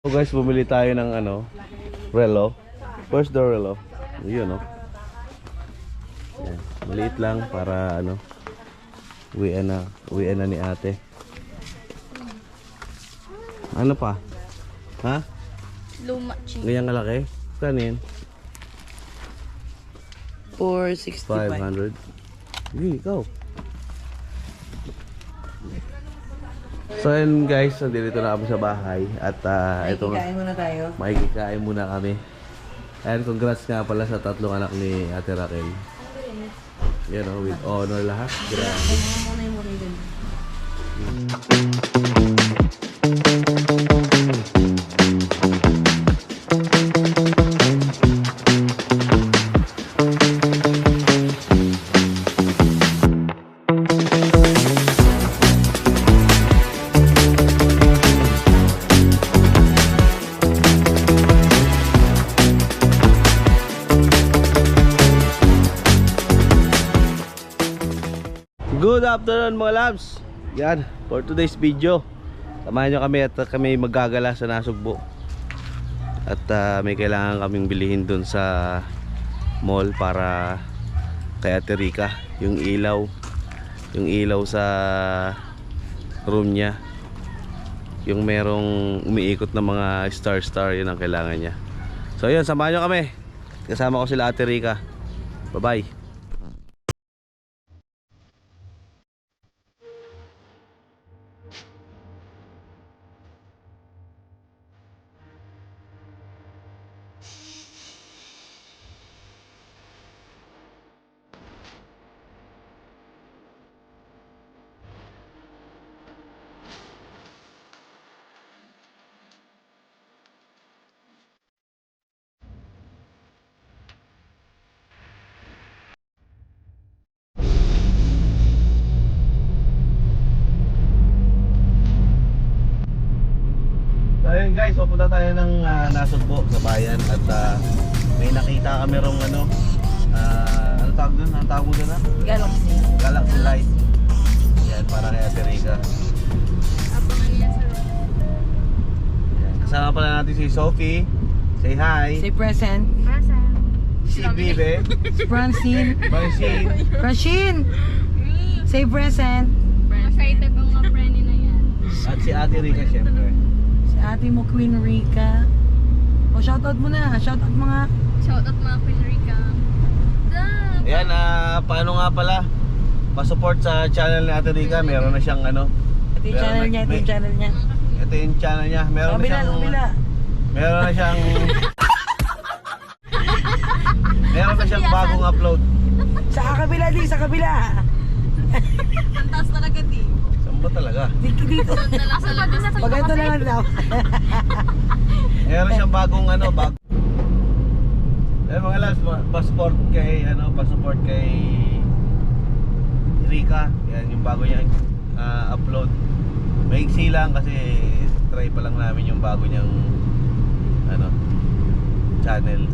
So guys, bumili tayo ng ano, relo. Where's the relo? Yun, no? Yan. Maliit lang para ano, uwian na ni ate. Ano pa? Ha? Luma chicken. Ganyan kalaki? Kano yun? 465. 500. Hindi, ikaw. So yun guys, nandito na kami sa bahay. At ito nga, Kain muna tayo. makikikain muna kami. And congrats nga pala sa tatlong anak ni Ate Raquel. Yan o, with honor lahat. Grabe. Muna yung muna yun. Good afternoon mga labs. Yan, for today's video, samahan nyo kami at kami maggagala sa Nasugbo. At may kailangan kaming bilihin dun sa mall para kay Ate Rica. Yung ilaw sa room niya, yung merong umiikot na mga star, yun ang kailangan niya. So yun, samahan nyo kami. Kasama ko sila Ate Rica. Bye bye. Ayun guys, pupunta tayo ng Nasugbo sa bayan at may nakita kami rong ano, ano tawag doon? Ang tawag doon na? Galaxy. Galaxy light. Yan, para kay Ate Rica. Abangan niya sa room. Yan. Kasama pala natin si Sophie. Say hi. Say present. Present. Si Bibe. Francine. Marcin. Francine. Say present. Excited ang mga friend na yan. At si Ate Rica syempre. Si ate mo, Queen Rica. O, shoutout mo na. Shoutout mga... Shoutout mga Queen Rica. Ayan, paano nga pala? Pa-support sa channel ni Ate Rica. Meron na siyang ano. Ito yung channel niya. Ito yung channel niya. Ito yung channel niya. Meron na siyang... Meron na siyang... meron na siyang bagong upload. Sa kabila, di. Sa kabila. Ang taas talaga di. Saan ba talaga? Dito, dito. Doon na lang sa labas. Pag ito na lang daw. Meron siyang bagong ano, eh mga lads, pa-support kay ano, pa-support kay Rica. Yan yung bago niyang upload. Maiksi lang kasi try pa lang namin yung bago niyang ano, channel.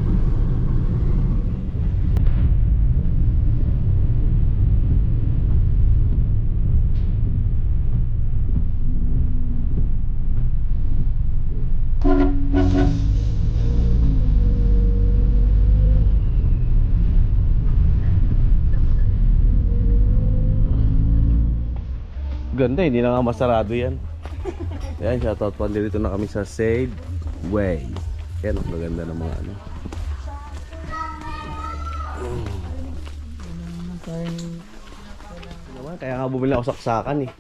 Ganda, hindi na nga masarado yan. Yan, shoutout pa dito na kami sa Sade Way. Yan, ang maganda ng mga ano. Naman, kaya nga bumili ako saksakan eh.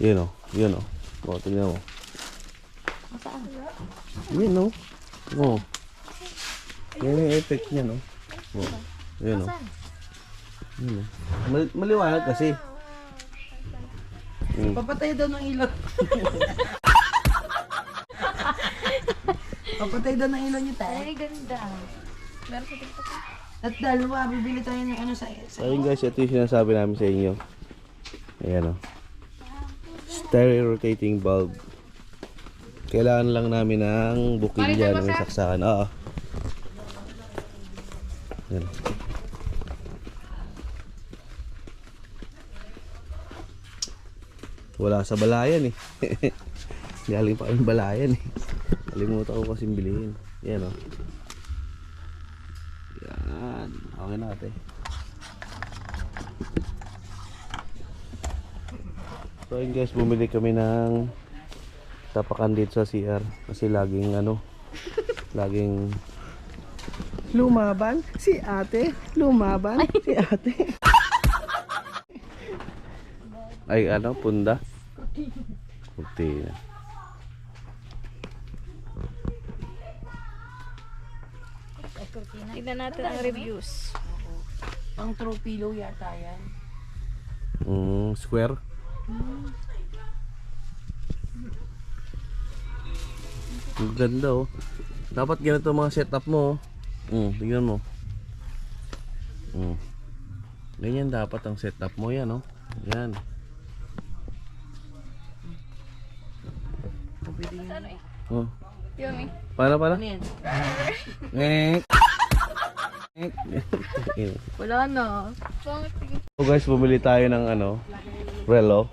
Yun o, yun o. O, tingnan mo. Yun o. O. Yan yung effect niya no. O, yun o. Maliwanag kasi. Papatay daw ng ilaw. Papatay daw ng ilaw niyo tayo. Ay, ganda. Meron sa TikTok. At dalawa, bibili tayo ng ano sa... So yun guys, ito yung sinasabi namin sa inyo. Ayan o. Stereo rotating bulb. Kailangan lang namin ng bukilya na may saksakan. Oo. Ayan. Wala sa balayan eh. Galing pa kami balayan eh. Kalimutan ko kasing bilhin. Yan o. Yan. Okay na ate. So yun guys, bumili kami ng tapakan dito sa CR. Kasi laging laging lumaban si ate. Lumaban si ate. Ay punda. Puti na. Tignan natin ang reviews. Ang throw pillow yata yan. Square. Ang ganda oh. Dapat ganito mga setup mo oh. Tingnan mo. Ganyan dapat ang setup mo yan oh. Yan. Oh. Yummy. Paano? Ano yan? Wala na. So guys, bumili tayo ng relo.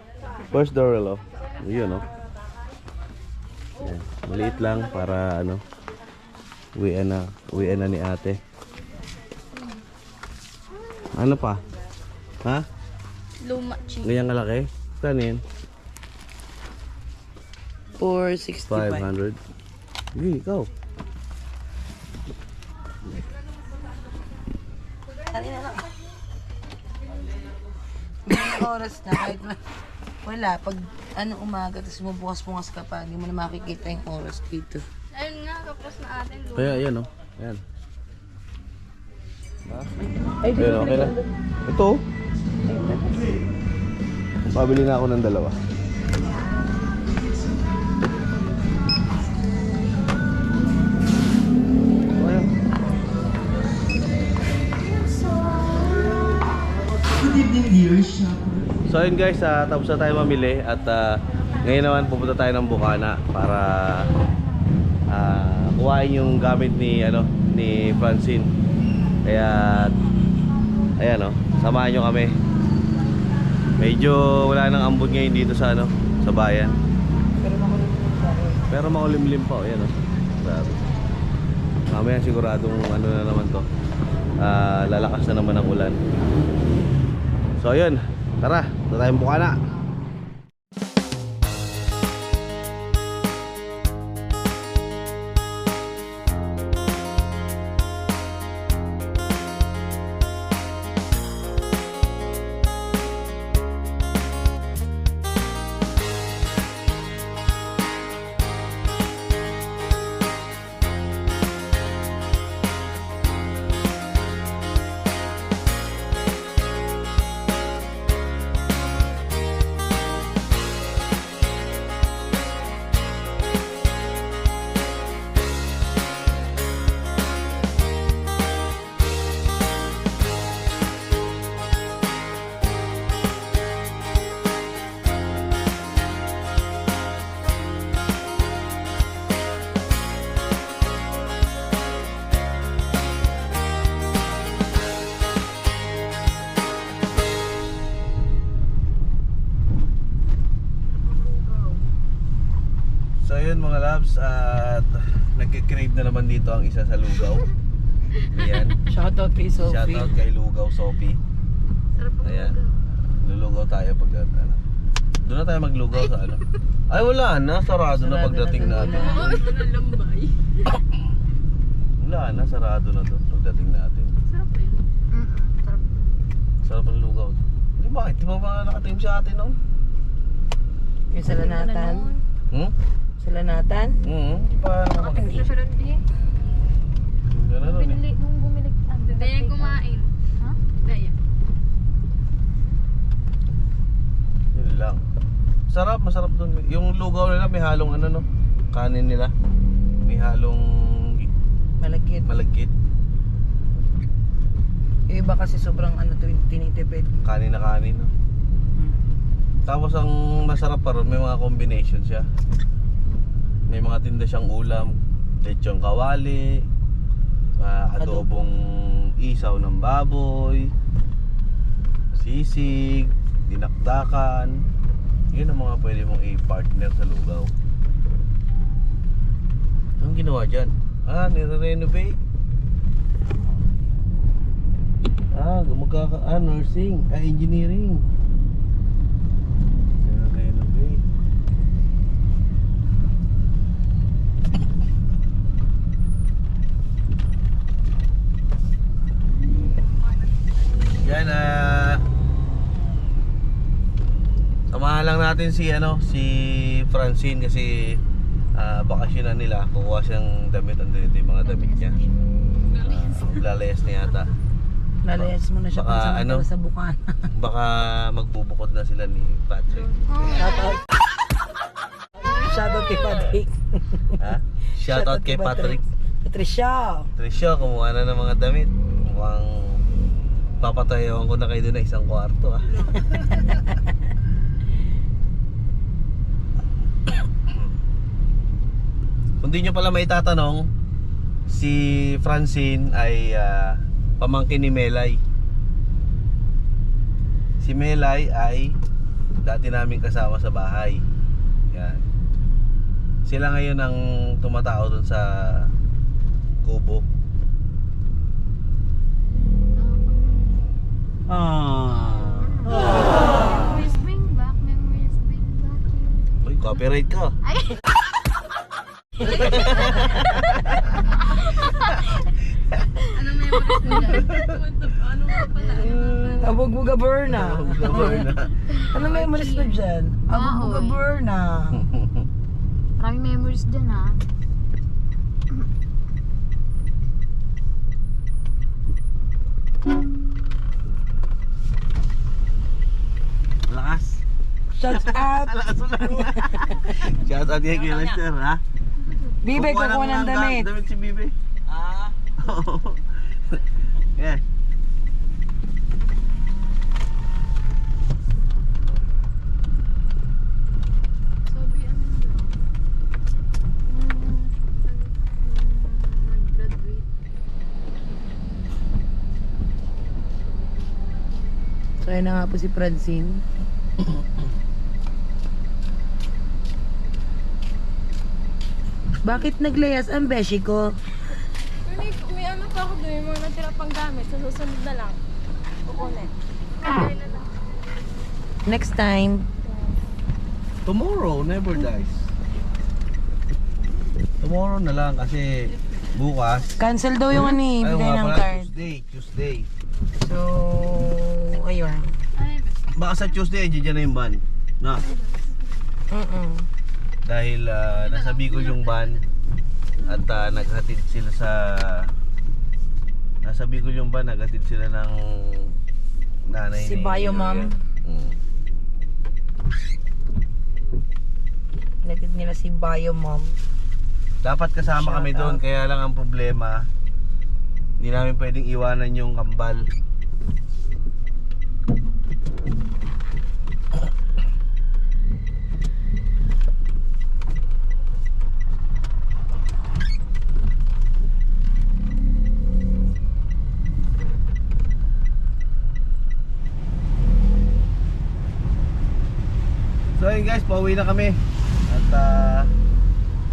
First door relo. Yun oh. Yan. Maliit lang para uwian na ni ate. Ano pa? Ha? Luma cheese. Ganyan kalaki? Saan yan? 465. 500. Sige, ikaw. May oras na kahit wala. Pag umaga, tapos bubukas-bungas ka pa, hindi mo na makikita yung oras dito. Ayun nga, kapos na atin. Kaya yan oh. Ayan. Ayun, okay lang. Ito oh. Pabili na ako ng dalawa. So ayun guys, tapos na tayo mamili at ngayon naman pupunta tayo ng Bukana para kuhain yung gamit ni ni Francine. Kaya ayan oh, samahan nyo kami. Medyo wala nang ambon ngayon dito sa sa bayan. Pero makulimlim pa oh, ayan oh. Grabe. Mamaya siguradong na naman to. Lalakas na naman ang ulan. So ayun, tara, ito tayong Bukana. So ayun mga loves, at nagkikrave na naman dito ang isa sa lugaw. Ayan. Shoutout kay Sophie. Shoutout kay Lugaw Sophie. Ayan. Lulugaw tayo pag doon na tayo maglugaw sa Ay wala na, sarado na pagdating natin. Wala na, sarado na doon pagdating natin. Sarap yun. Sarap. Sarap ang lugaw. Di ba? Di ba nakatim sa atin noon? Yung sa Lanatan. Sa Lanatan? Di ba Hindi siya doon din. Gano'n nun eh. Nung bumili. Daya kumain. Ha? Daya. Yun lang. Sarap, masarap dun. Yung lugaw nila may halong kanin nila. May halong malagkit. Yung iba kasi sobrang tinitipid. Kanin na kanin, no? Tapos ang masarap pa ron, may mga combination siya. May mga tinda siyang ulam, lechong kawali, adobong isaw ng baboy, sisig, dinakdakan. Yun ang mga pwede mong i-partner sa lugaw. Anong ginawa dyan? Nire-renovate. Nursing. Engineering. Nire-renovate. Yan, samahan lang natin si Francine kasi bakasyon na nila. Kukuha siyang damit, andito yung mga damit niya. Lalayas niya yata. Lalayas mo na siya Baka, kung saan sa Bukana. Baka magbubukod na sila ni Patrick. Shoutout kay Patrick. Ha? Shoutout kay Patrick. Patricia. Trisha, kumuha na ng mga damit. Mukhang papatayawan ko na kayo doon na 1 kwarto Kung di nyo pala may tatanong, si Francine ay pamangkin ni Melay. Si Melay ay dati namin kasama sa bahay. Yan. Sila ngayon ang tumatao dun sa kubo. Memories bring back, memories bring back you. Uy, copyright ka. Ay! Anong memories mo dyan? Ano nga pala? Abog-buga Berna. na. Ano memories mo dyan? Abog-buga Berna. Maraming memories dyan ha. Lakas. Shout out. Shout out kay Lester, ha? Bibe, kukuha ng damit. Damit si Bibe. Yeah. Sabi ano daw? Nag-graduate. So, ayun na nga po si Francine. Bakit naglayas ang beshi ko? May ano pa ako doon, yung mga natira pang gamit. Sa susunod na lang. Kukunin. Kaya na lang. Next time. Tomorrow never dies. Tomorrow na lang kasi bukas. Cancel daw yung ano eh, Ayaw bigay nga ng pala, card. Tuesday. So, ayun. Baka sa Tuesday, dyan na yung van. Na. Dahil nasa Bicol yung van at naghatid sila nasa Bicol yung van, naghatid sila ng nanay Si ni Bayo Ma'am. Natid nila si Bayo Mom. Dapat kasama Shout kami doon, out. kaya lang ang problema, hindi namin pwedeng iwanan yung kambal. So ayun guys, pauwi na kami. At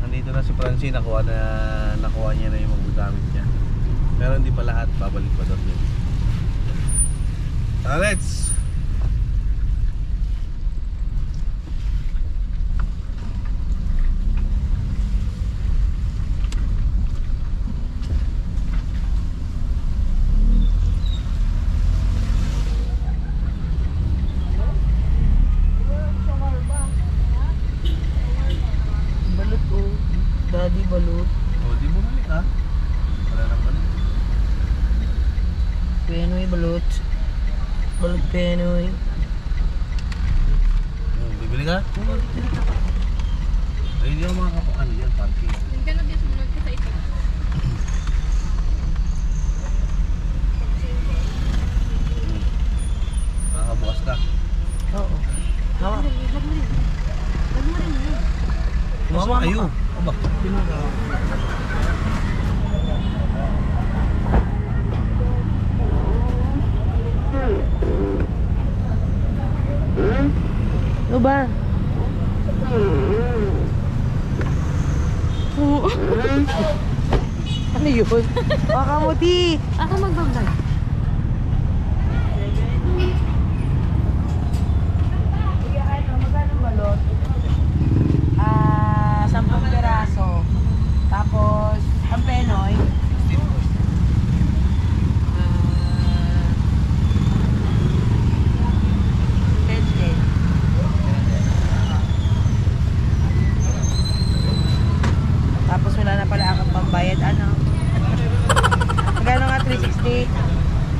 nandito na si Francine, nakuha niya na yung mga gamit niya. Pero hindi pa lahat, babalik pa doon. Let's! Balut oh. Daddy balut. Oh, di bumalik ha? Wala nang balik. Penoy balut. Balut penoy. Bibili ka? Ay, hindi ako makakapaano yan, parking. Hindi ka na din sumunod ka sa ito. Makakabukas ka. Oo. Hawa. Wag mo rin. Wag mo rin yun. Mama, ayo. Aba. Ano ba? Oo. Ano yun? Makamuti! Ako magbablog. Kuya, ano, magkano balot? 10 piraso. Tapos, ang penoy. Tapos wala na pala akong pambayad. Ano? Magkano nga 360?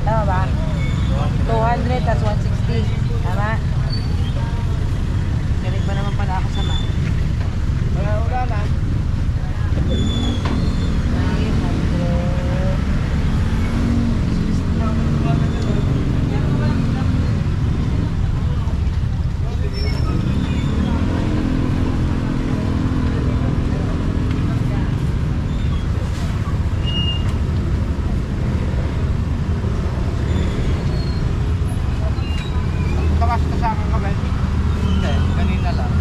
Tama ba? 200 tas 160. Tama? Galit ba naman pala ako sa ma? Wala na. 300. Takas ka sa akin kami. Hindi, kanina lang.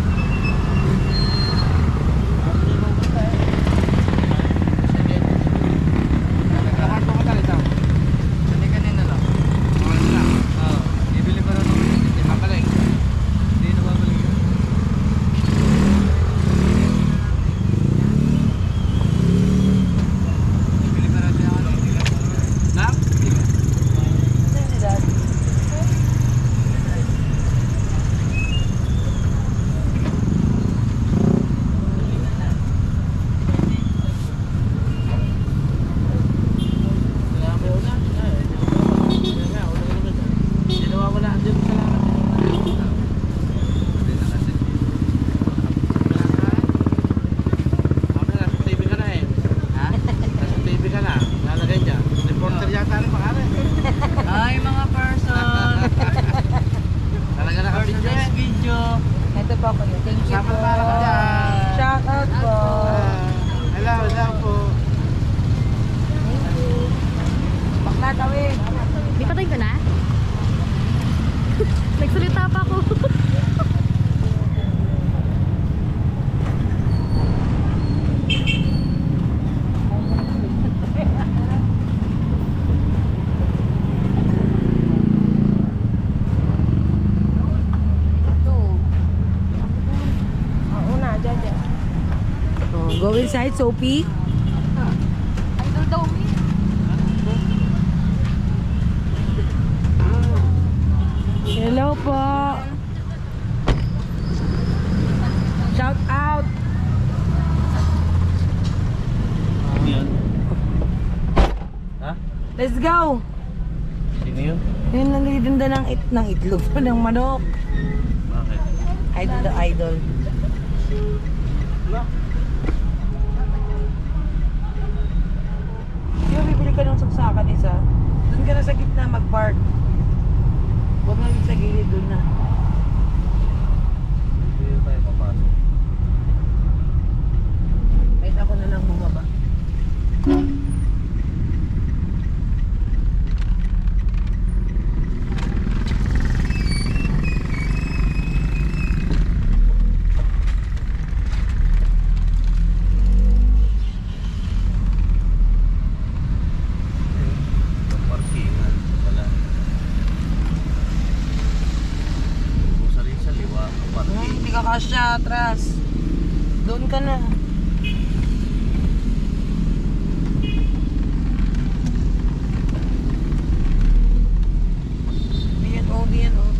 Takas ko ka talaga. Hindi kanina lang. Okay lang. Oo. Bibili ko rin ng hindi mabalik. Hindi na babalik yun. Bibili ko rin siya ako. Na? Hi mga person! Talaga naka-video. Video. Ito po ako yun. Thank you Sama po. para ka dyan. Shout out po. Hello po. Thank you. Bakla tawid. Di patay ko na? Nagsalita pa ako. Una, Jaja. Oh, go inside, Sophie. Idol daw me. Hello po. Shout out. Yan. Ha? Let's go. Sino yun? Yun ang nagtitinda ng itlog ng manok. Bakit? Idol the idol. Di ba bibili ka ng saksakan isa? Doon ka na sa gitna mag-park. Huwag na sa gilid doon na. Hindi tayo papasok. Kahit ako na lang bumaba. Parkingan pala. Busa rin sa liwa. Parking. Hindi ka kasya, atras. Doon ka na. Diyan oh, diyan oh.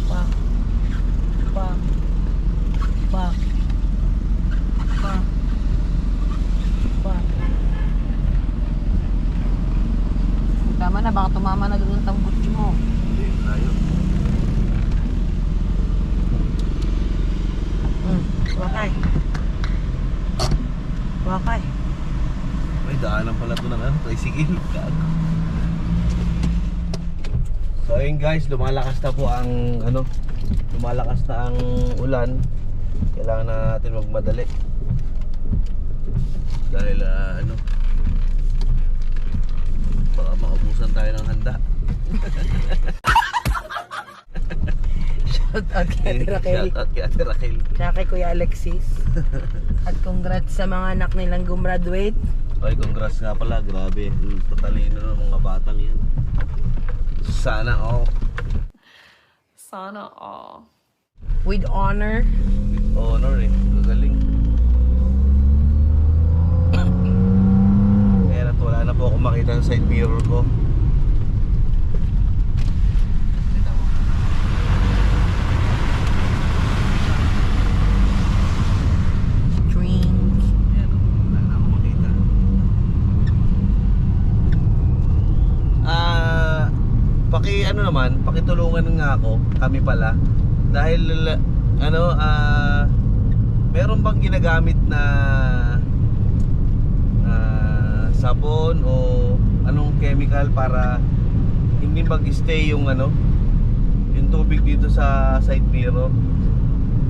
Pa. Pa. Pa. Pa. Pa. Tama na, baka tumama na doon ang tambutsi mo. Hindi tayo. Wakay. Wakay. May daanan pala ito ng ano, tricycle. Gago. So ayun guys, lumalakas na po ang ano, lumalakas na ang ulan. Kailangan na natin magmadali. Dahil ano, baka maubusan tayo ng handa. Shout out kay Ate Raquel. Shout out kay Ate Raquel. Tsaka kay Kuya Alexis. At congrats sa mga anak nilang gumraduate. Ay, congrats nga pala, grabe. Patalino ng mga batang yan. Sana all. Sana all. With honor. With honor eh, gagaling. Kaya wala na po ako makita sa side mirror ko. Dreams. Ayan, wala na ako makita. Ano naman, pakitulungan nga ako, kami pala. Dahil ano, meron bang ginagamit na sabon o anong chemical para hindi mag-stay yung ano, yung tubig dito sa side mirror?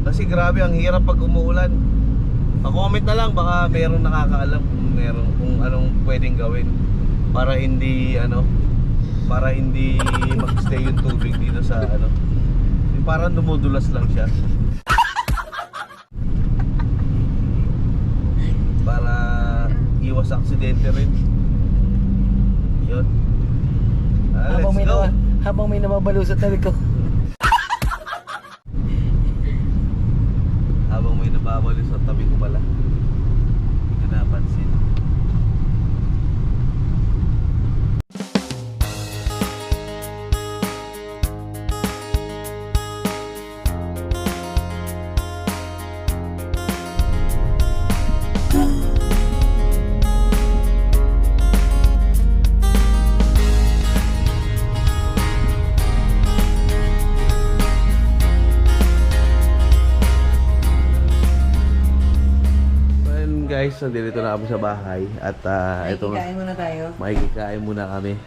Kasi grabe, ang hirap pag umuulan. Pa-comment na lang, baka meron nakakaalam kung anong pwedeng gawin para hindi ano, para hindi mag-stay yung tubig dito sa ano. Parang dumudulas lang siya. Para iwas aksidente rin. Yun. Let's go. Habang may nababalusot na ko. Habang may nababali sa tabi ko pala. Hindi ko napansin. Guys, nandito na kami sa bahay at ito nga, Kain muna tayo. makikikain muna kami.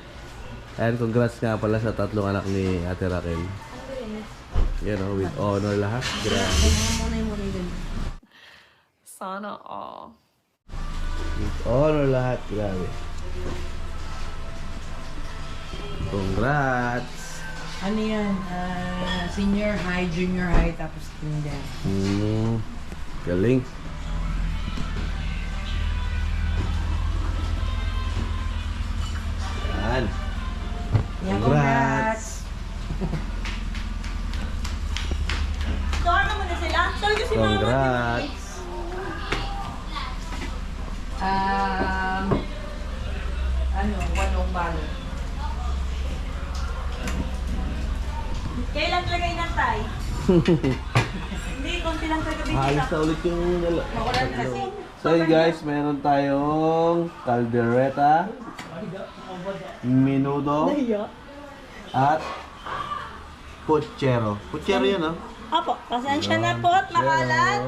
And congrats nga pala sa tatlong anak ni Ate Raquel. Yan o, with honor lahat. Grabe. Sana all. With honor lahat. Grabe. Congrats. Ano yan? Senior high, junior high, tapos kinder. Galing. Yan. Yan, Congrats. Saan naman na sila? Saan kasi Congrats. Ano, walong balo. Kailan lagay ng tay? Hindi, konti lang tayo Halos na ulit yung Makulan kasi. So yun guys, meron tayong caldereta, menudo, at puchero. Puchero yan, no? Opo, pasensya na po at makalat.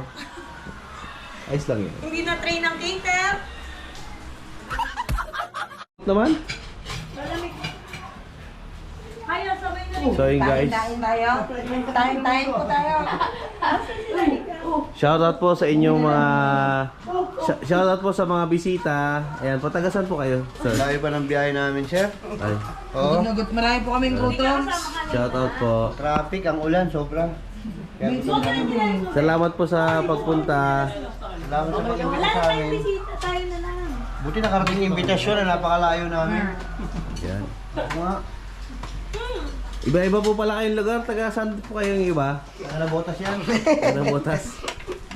Ayos lang yun. Hindi na train ng cater. Naman? Kaya sabay na rin. So yun guys, Kain tayo. Kain po tayo. shoutout po sa inyong mga shoutout po sa mga bisita. Ayan, patagasan po kayo, sir. Layo pa ng biyahe namin, sir. Ay, Oo. Ginugot, marami po kaming gutom. shoutout po. Traffic, ang ulan, sobra. Kaya gusto namin. Salamat po sa pagpunta. Salamat sa pag-imbita sa amin. Bisita tayo na lang. Buti nakarating yung imbitasyon na napakalayo namin. Yan. Oo nga. Iba-iba po pala kayong lugar. Taga saan po kayong iba? Ang nabotas yan. Taga Botas.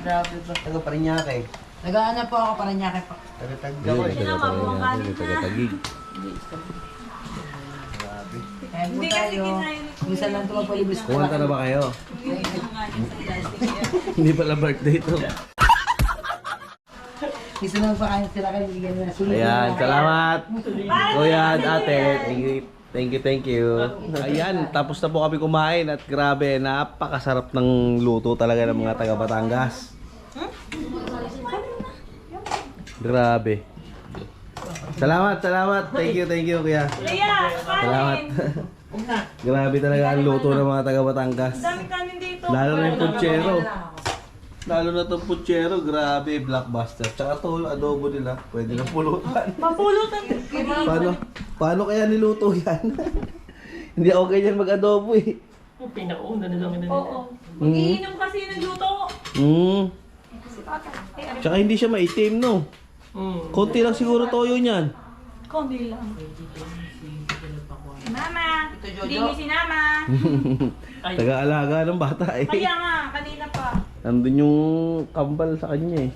Grabe ba? Taga Parañaque. Nag-aana po ako para niya kay pa. Taga Tagga Ayun, ko eh. taga Parañaque, taga Tagig. Grabe. Kain po tayo. Minsan lang ito magpalibis ko. Kumanta na ba kayo? Hindi pala birthday to. Minsan lang pa kain sila kayo. Bigyan mo na sulit. Ayan, salamat. Kuya at ate. Thank you. Ayan, tapos na po kami kumain at grabe, napakasarap ng luto talaga ng mga taga Batangas. Grabe. Salamat. Thank you kuya. Salamat. Grabe talaga ang luto ng mga taga Batangas. Dami kanin dito. Lalo na yung puchero. Lalo na itong puchero, grabe, blockbuster. Tsaka to, adobo nila, pwede na pulutan. Papulutan. Paano kaya niluto yan? Hindi ako ganyan mag-adobo eh. Oo. Mag-iinom kasi ng luto. Tsaka hindi siya maitim, no? Konti lang siguro toyo niyan. Kundi lang. Mama, hindi niyo sinama. Taga-alaga ng bata eh. Kaya nga, kanina pa. Nandun yung kambal sa kanya eh.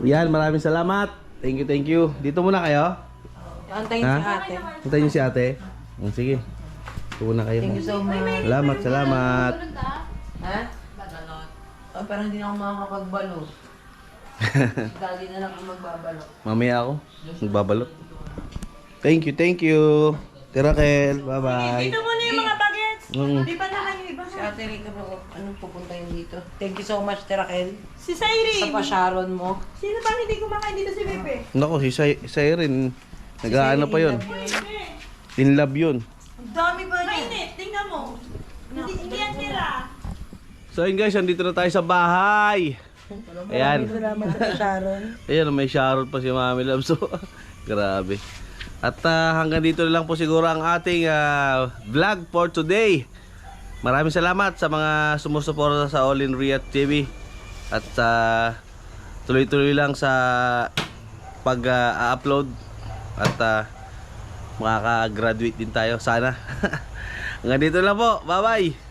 Yan, maraming salamat. Thank you. Dito muna kayo. Antayin Ha? si ate. Hintayin niyo si ate. Sige. Dito muna kayo. Thank you so much. Salamat. Ha? Oh, parang hindi na ako makakapagbalot. Daddy na lang ako magbabalot. Mamaya ako. Magbabalot. Thank you. Tirakel. Bye-bye. Ito muna yung mga bagets. Di ba naman yung iba? Si Ate Rica, anong pupunta yun dito? Thank you so much, Terakel. Si Sairi. Sa pasyaron mo. Sino pa hindi kumakain dito si Pepe? Nako, si Siren. Nag-aano pa yun. In love yun. Ang dami ba niya? Mainit, tingnan mo. Hindi yan tira. So yun guys, andito na tayo sa bahay. Ayan. Salamat sa pasyaron. Ayan, may Sharon pa si Mami Love. So, grabe. At hanggang dito na lang po siguro ang ating vlog for today. Maraming salamat sa mga sumusuporta sa All in Riyadh TV. At tuloy-tuloy lang sa pag-upload. At makaka-graduate din tayo sana. Hanggang dito lang po. Bye-bye.